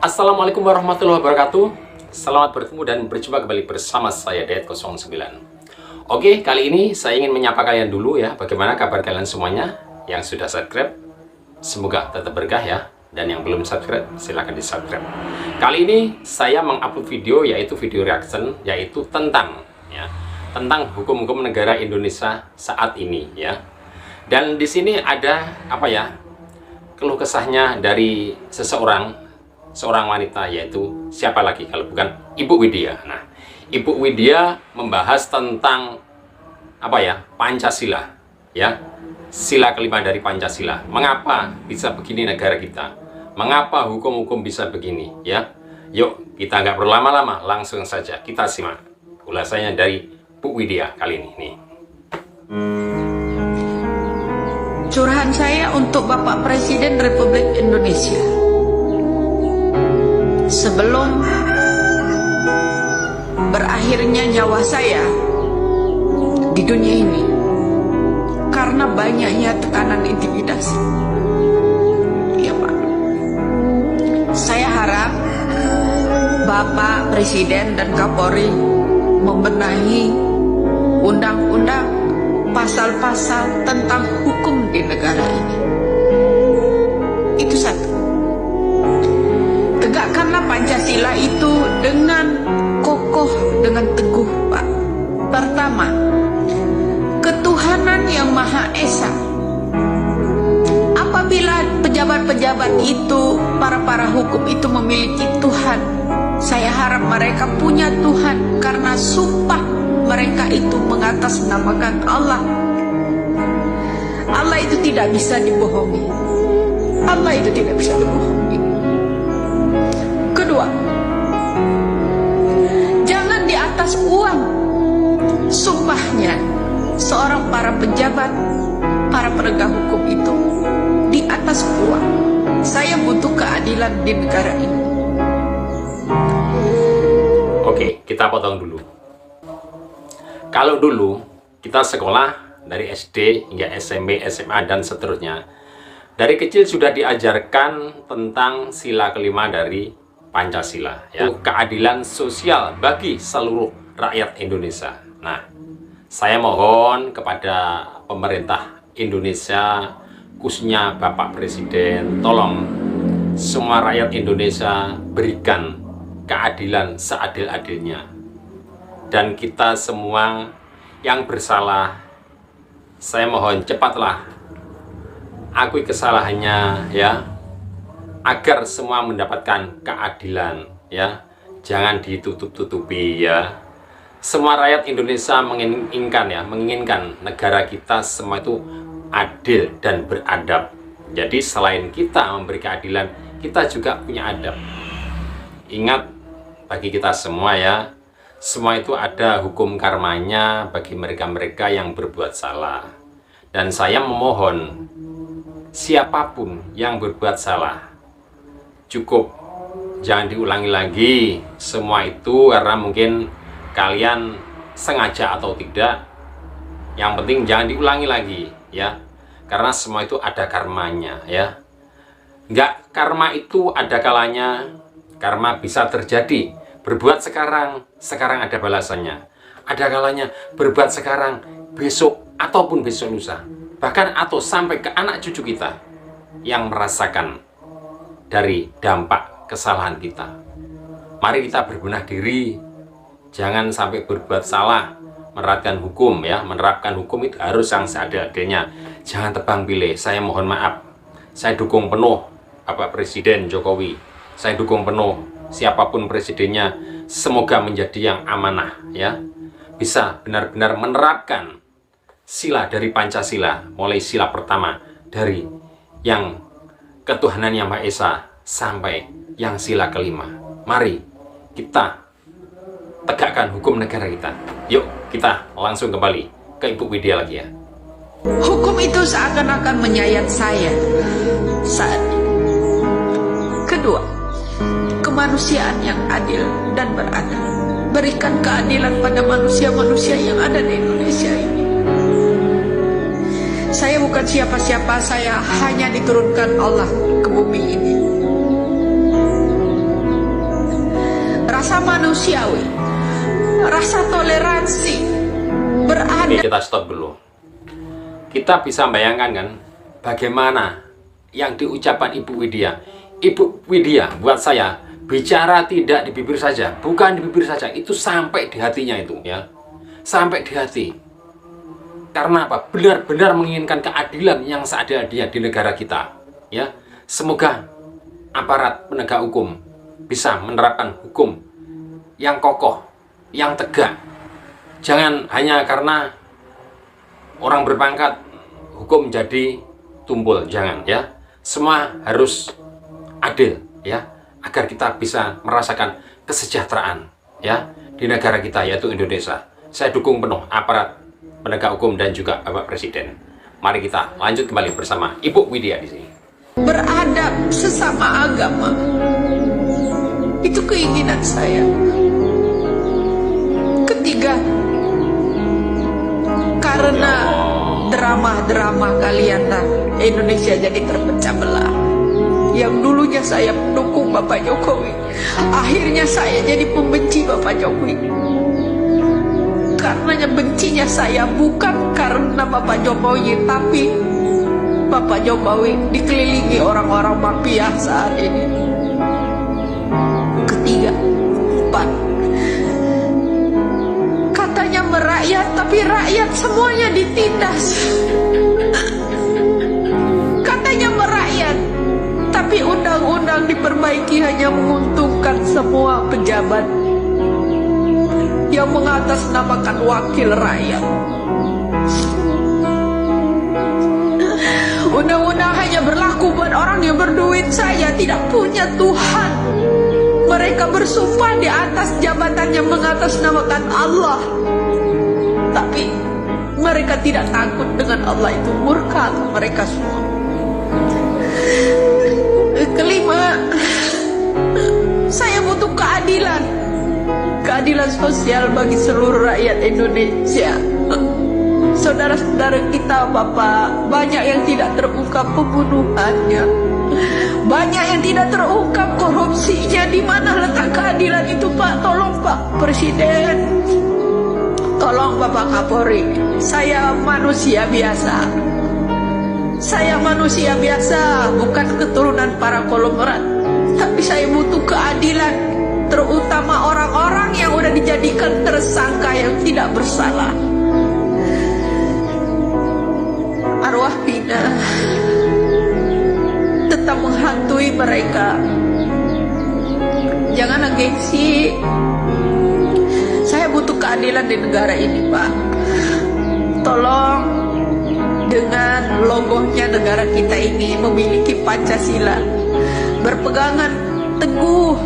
Assalamualaikum warahmatullahi wabarakatuh. Selamat bertemu dan berjumpa kembali bersama saya Dayat09. Oke, kali ini saya ingin menyapa kalian dulu ya. Bagaimana kabar kalian semuanya? Yang sudah subscribe, semoga tetap berkah ya. Dan yang belum subscribe, silahkan di subscribe. Kali ini saya mengupload video, yaitu video reaction, yaitu tentang hukum-hukum negara Indonesia saat ini ya. Dan di sini ada keluh kesahnya dari seorang wanita, yaitu siapa lagi kalau bukan Ibu Widya. Nah, Ibu Widya membahas tentang Pancasila ya. Sila kelima dari Pancasila. Mengapa bisa begini negara kita? Mengapa hukum-hukum bisa begini ya? Yuk, kita nggak berlama-lama, langsung saja kita simak ulasannya dari Bu Widya kali ini nih. Curahan saya untuk Bapak Presiden Republik Indonesia. Sebelum berakhirnya nyawa saya di dunia ini, karena banyaknya tekanan intimidasi, ya Pak, saya harap Bapak Presiden dan Kapolri membenahi undang-undang, pasal-pasal tentang hukum di negara ini. Itu satu. Tegakkanlah Pancasila itu dengan kokoh, dengan teguh, Pak. Pertama, ketuhanan yang Maha Esa. Apabila pejabat-pejabat itu, para hukum itu memiliki Tuhan, saya harap mereka punya Tuhan karena sumpah mereka itu mengatasnamakan Allah. Allah itu tidak bisa dibohongi. Allah itu tidak bisa dibohongi. Kedua, jangan di atas uang. Sumpahnya seorang para pejabat, para penegak hukum itu di atas uang. Saya butuh keadilan di negara ini. Oke, kita potong dulu. Kalau dulu kita sekolah dari SD hingga SMP, SMA, dan seterusnya, dari kecil sudah diajarkan tentang sila kelima dari Pancasila, ya, keadilan sosial bagi seluruh rakyat Indonesia. Nah, saya mohon kepada pemerintah Indonesia, khususnya Bapak Presiden, tolong semua rakyat Indonesia berikan keadilan seadil-adilnya. Dan kita semua yang bersalah, saya mohon cepatlah akui kesalahannya ya, agar semua mendapatkan keadilan ya. Jangan ditutup-tutupi ya. Semua rakyat Indonesia menginginkan negara kita semua itu adil dan beradab. Jadi selain kita memberi keadilan, kita juga punya adab. Ingat, bagi kita semua ya, semua itu ada hukum karmanya bagi mereka-mereka yang berbuat salah. Dan saya memohon, siapapun yang berbuat salah, cukup, jangan diulangi lagi semua itu, karena mungkin kalian sengaja atau tidak. Yang penting jangan diulangi lagi ya, karena semua itu ada karmanya ya. Enggak, karma itu ada kalanya. Karma bisa terjadi. Berbuat sekarang ada balasannya. Ada kalanya berbuat sekarang, besok ataupun besok lusa. Bahkan atau sampai ke anak cucu kita yang merasakan dari dampak kesalahan kita. Mari kita berbenah diri. Jangan sampai berbuat salah. Menerapkan hukum ya. Menerapkan hukum itu harus yang seadil-adilnya. Jangan tebang pilih. Saya mohon maaf. Saya dukung penuh Bapak Presiden Jokowi. Saya dukung penuh siapapun presidennya, semoga menjadi yang amanah ya, bisa benar-benar menerapkan sila dari Pancasila, mulai sila pertama dari yang ketuhanan yang Maha Esa sampai yang sila kelima. Mari kita tegakkan hukum negara kita. Yuk kita langsung kembali ke Ibu Widya lagi ya. Hukum itu seakan-akan menyayat saya saat ini. Kedua, kemanusiaan yang adil dan beradab. Berikan keadilan pada manusia-manusia yang ada di Indonesia ini. Saya bukan siapa-siapa, saya hanya diturunkan Allah ke bumi ini. manusiawi, rasa toleransi berada. Oke, kita stop dulu. Kita bisa bayangkan kan bagaimana yang diucapkan Ibu Widya. Ibu Widya buat saya bicara tidak di bibir saja, bukan di bibir saja, itu sampai di hatinya itu ya. Sampai di hati. Karena apa? Benar-benar menginginkan keadilan yang seadil-adilnya di negara kita ya. Semoga aparat penegak hukum bisa menerapkan hukum yang kokoh, yang tegak. Jangan hanya karena orang berpangkat hukum jadi tumpul, jangan ya. Semua harus adil ya, agar kita bisa merasakan kesejahteraan ya di negara kita yaitu Indonesia. Saya dukung penuh aparat penegak hukum dan juga Bapak Presiden. Mari kita lanjut kembali bersama Ibu Widya di sini. Beradab sesama agama, itu keinginan saya. Ketiga, karena drama-drama kalian Indonesia jadi terpecah belah. Yang dulunya saya mendukung Bapak Jokowi, akhirnya saya jadi pembenci Bapak Jokowi. Karenanya bencinya saya bukan karena Bapak Jokowi, tapi Bapak Jokowi dikelilingi orang-orang mafia saat ini. Ketiga, empat, katanya merakyat, tapi rakyat semuanya ditindas. Katanya merakyat, tapi undang-undang diperbaiki hanya menguntungkan semua pejabat yang mengatasnamakan wakil rakyat. Undang-undang hanya berlaku buat orang yang berduit. Saya tidak punya Tuhan. Mereka bersumpah di atas jabatan yang mengatasnamakan Allah, tapi mereka tidak takut dengan Allah. Itu murka mereka semua. Kelima, saya butuh keadilan. Keadilan sosial bagi seluruh rakyat Indonesia. Saudara-saudara kita, Bapak, banyak yang tidak terungkap pembunuhannya, banyak yang tidak terungkap korupsinya. Di mana letak keadilan itu, Pak? Tolong Pak Presiden, tolong Bapak Kapolri. Saya manusia biasa. Saya manusia biasa, bukan keturunan para konglomerat, tapi saya butuh keadilan, terutama orang-orang yang udah dijadikan tersangka yang tidak bersalah. Arwah pindah tetap menghantui mereka. Jangan gengsi. Saya butuh keadilan di negara ini, Pak. Tolong, dengan logonya negara kita ini memiliki Pancasila, berpegangan teguh,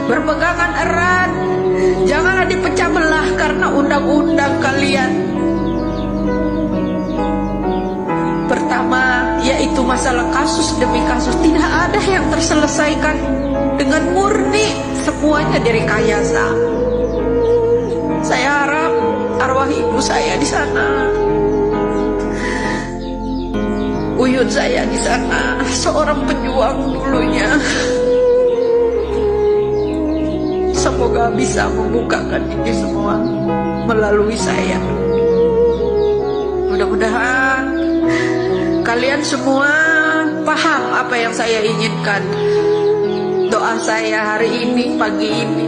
berpegangan erat. Janganlah dipecah belah karena undang-undang kalian. Pertama, yaitu masalah kasus demi kasus. Tidak ada yang terselesaikan dengan murni, semuanya direkayasa. Saya harap arwah ibu saya di sana, uyut saya di sana, seorang pejuang dulunya, semoga bisa membukakan ini semua melalui saya. Mudah-mudahan kalian semua paham apa yang saya inginkan. Doa saya hari ini, pagi ini,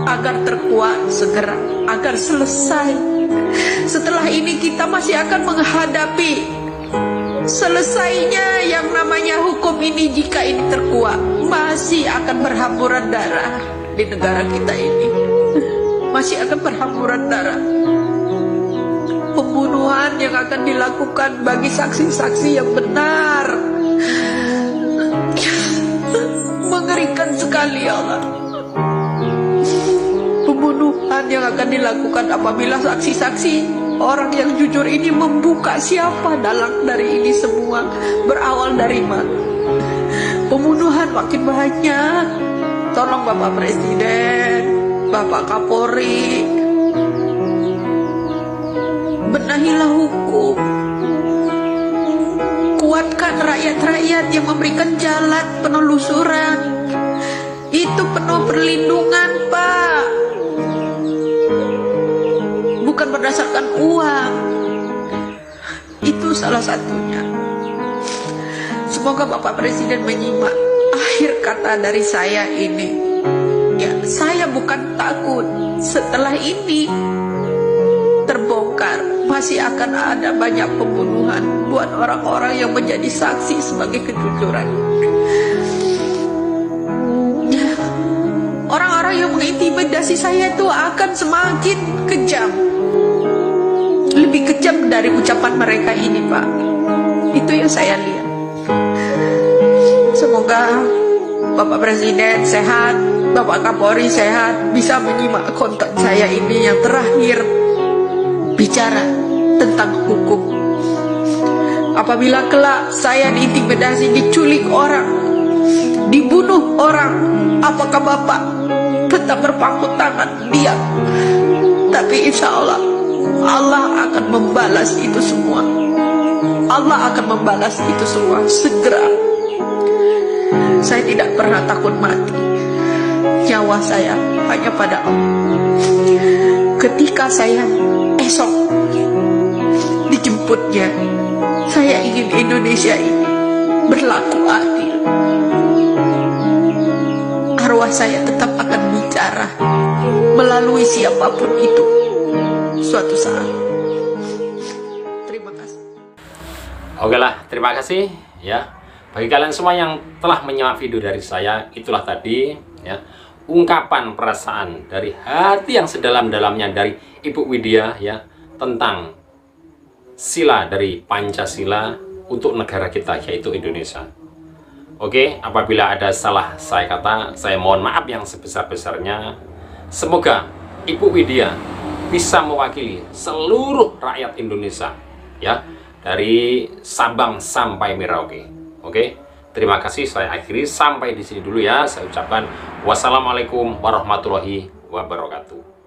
agar terkuat segera, agar selesai. Setelah ini kita masih akan menghadapi selesainya yang namanya hukum ini. Jika ini terkuat, masih akan berhamburan darah di negara kita ini. Masih akan berhamburan darah. Pembunuhan yang akan dilakukan bagi saksi-saksi yang benar. Mengerikan sekali, ya Allah. Pembunuhan yang akan dilakukan apabila saksi-saksi orang yang jujur ini membuka siapa dalang dari ini semua, berawal dari mana. Pembunuhan makin banyak. Tolong Bapak Presiden, Bapak Kapolri, benahilah hukum. Kuatkan rakyat-rakyat yang memberikan jalan penelusuran. itu penuh perlindungan, Pak. Bukan berdasarkan uang. Itu salah satunya. Semoga Bapak Presiden menyimak akhir kata dari saya ini. Ya, saya bukan takut. Setelah ini terbongkar, masih akan ada banyak pembunuhan buat orang-orang yang menjadi saksi sebagai kejujuran. Ya, orang-orang yang mengintimidasi saya itu akan semakin kejam. Lebih kejam dari ucapan mereka ini, Pak. Itu yang saya lihat. Semoga Bapak Presiden sehat, Bapak Kapolri sehat, bisa menyimak konten saya ini yang terakhir bicara tentang hukum. Apabila kelak saya diintimidasi, diculik orang, dibunuh orang, apakah Bapak tetap berpangku tangan diam? Tapi insya Allah, Allah akan membalas itu semua. Allah akan membalas itu semua segera. Saya tidak pernah takut mati. Nyawa saya hanya pada Allah. Ketika saya esok dijemputnya, saya ingin Indonesia ini berlaku adil. Arwah saya tetap akan bicara melalui siapapun itu suatu saat. Terima kasih. Oke lah, terima kasih ya. Bagi kalian semua yang telah menyimak video dari saya, itulah tadi ya ungkapan perasaan dari hati yang sedalam-dalamnya dari Ibu Widya ya tentang sila dari Pancasila untuk negara kita, yaitu Indonesia. Oke, apabila ada salah saya kata, saya mohon maaf yang sebesar-besarnya. Semoga Ibu Widya bisa mewakili seluruh rakyat Indonesia ya, dari Sabang sampai Merauke. Oke, terima kasih. Saya akhiri sampai di sini dulu ya. Saya ucapkan wassalamualaikum warahmatullahi wabarakatuh.